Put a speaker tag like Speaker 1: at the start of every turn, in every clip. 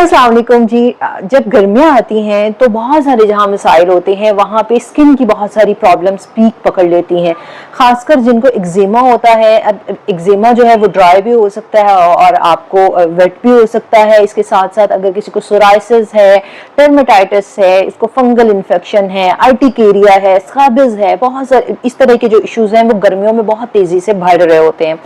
Speaker 1: अस्सलाम वालेकुम जी। जब गर्मियाँ आती हैं तो बहुत सारे जहाँ मसाइल होते हैं वहाँ पे स्किन की बहुत सारी प्रॉब्लम्स पीक पकड़ लेती हैं, ख़ासकर जिनको एक्जिमा होता है। अब एक्जिमा जो है वो ड्राई भी हो सकता है और आपको वेट भी हो सकता है। इसके साथ साथ अगर किसी को सोराइसिस है, डर्मेटाइटिस है, इसको फंगल इन्फेक्शन है, अर्टिकेरिया है, स्कैबिज है, बहुत सारे इस तरह के जो इश्यूज़ हैं वो गर्मियों में बहुत तेज़ी से बढ़ रहे होते हैं।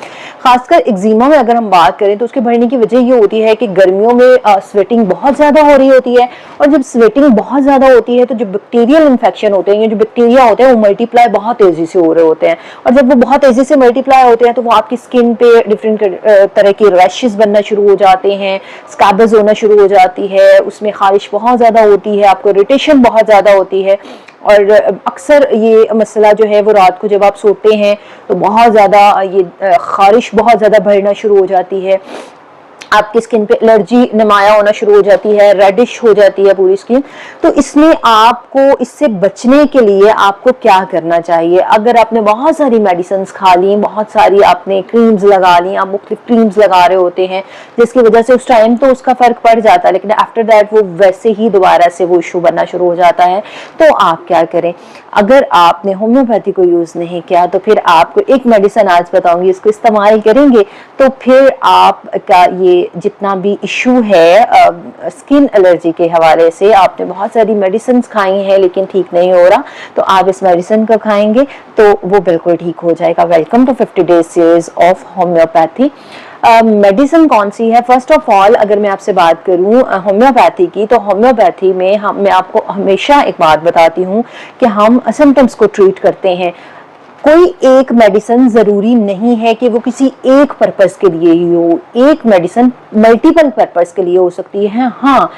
Speaker 1: ख़ासकर एक्जिमा में अगर हम बात करें तो उसके बढ़ने की वजह ये होती है कि गर्मियों में स्वेटिंग बहुत ज़्यादा हो रही होती है, और जब स्वेटिंग बहुत ज़्यादा होती है तो जो बैक्टीरियल इन्फेक्शन होते हैं, जो बैक्टीरिया होते हैं वो मल्टीप्लाई बहुत तेज़ी से हो रहे होते हैं, और जब वो बहुत तेज़ी से मल्टीप्लाई होते हैं तो वो आपकी स्किन पे डिफरेंट तरह के रैशेस बनना शुरू हो जाते हैं, स्कैब्स होना शुरू हो जाती है, उसमें खारिश बहुत ज़्यादा होती है, आपको इरिटेशन बहुत ज़्यादा होती है। और अक्सर ये मसला जो है वो रात को जब आप सोते हैं तो बहुत ज़्यादा ये खारिश बहुत ज़्यादा बढ़ना शुरू हो जाती है, आपकी स्किन पे एलर्जी नुमाया होना शुरू हो जाती है, रेडिश हो जाती है पूरी स्किन। तो इसमें आपको इससे बचने के लिए आपको क्या करना चाहिए? अगर आपने बहुत सारी मेडिसिन खा ली, बहुत सारी आपने क्रीम्स लगा ली, आप मुख्तलिफ क्रीम्स लगा रहे होते हैं जिसकी वजह से उस टाइम तो उसका फ़र्क पड़ जाता है, लेकिन आफ्टर दैट वो वैसे ही दोबारा से वो इशू बनना शुरू हो जाता है। तो आप क्या करें? अगर आपने होम्योपैथी को यूज़ नहीं किया तो फिर आपको एक मेडिसिन आज बताऊंगी, इसको इस्तेमाल करेंगे तो फिर आपका ये जितना भी इशू है स्किन एलर्जी के हवाले से, आपने बहुत सारी मेडिसिन खाई हैं लेकिन ठीक नहीं हो रहा, तो आप इस मेडिसिन को खाएंगे तो वो बिल्कुल ठीक हो जाएगा। Welcome to 50 days series of homeopathy. Medicine कौन सी है? फर्स्ट ऑफ ऑल अगर मैं आपसे बात करूं होम्योपैथी की, तो होम्योपैथी में मैं आपको हमेशा एक बात बताती हूं कि हम सिम्टम्स को ट्रीट करते हैं। कोई एक मेडिसिन ज़रूरी नहीं है कि वो किसी एक पर्पस के लिए ही हो, एक मेडिसिन मल्टीपल पर्पस के लिए हो सकती है। हाँ,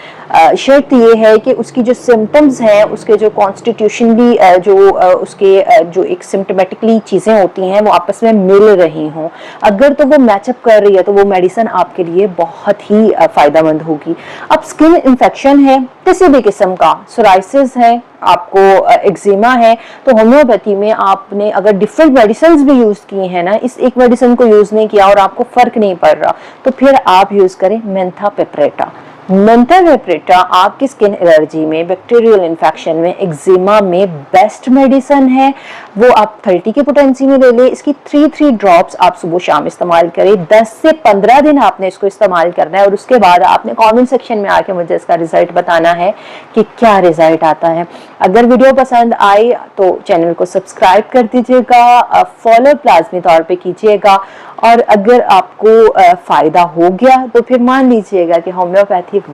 Speaker 1: शर्त ये है कि उसकी जो सिम्टम्स हैं, उसके जो कॉन्स्टिट्यूशनली जो एक सिम्टमेटिकली चीज़ें होती हैं वो आपस में मिल रही हों, अगर तो वो मैचअप कर रही है तो वो मेडिसिन आपके लिए बहुत ही फ़ायदेमंद होगी। अब स्किन इन्फेक्शन है किसी भी किस्म का, सोराइसिस है, आपको एक्जिमा है, तो होम्योपैथी में आपने अगर डिफरेंट मेडिसिन भी यूज़ की हैं ना, इस एक मेडिसिन को यूज़ नहीं किया और आपको फ़र्क नहीं पड़ रहा, तो फिर आप यूज़ करें मेंथा पेपरेटा। मेंथा पेपरेटा आपकी स्किन एलर्जी में, बैक्टीरियल इन्फेक्शन में, एक्जिमा में बेस्ट मेडिसिन है। वो आप 30 की पोटेंसी में ले लें। इसकी 3 ड्रॉप्स आप सुबह शाम इस्तेमाल करें। 10 से 15 दिन आपने इसको इस्तेमाल करना है और उसके बाद आपने कमेंट सेक्शन में आके मुझे इसका रिजल्ट बताना है कि क्या रिजल्ट आता है। अगर वीडियो पसंद आए तो चैनल को सब्सक्राइब कर दीजिएगा, फॉलो लाज़मी तौर पे कीजिएगा, और अगर आपको फ़ायदा हो गया तो फिर मान लीजिएगा कि होम्योपैथी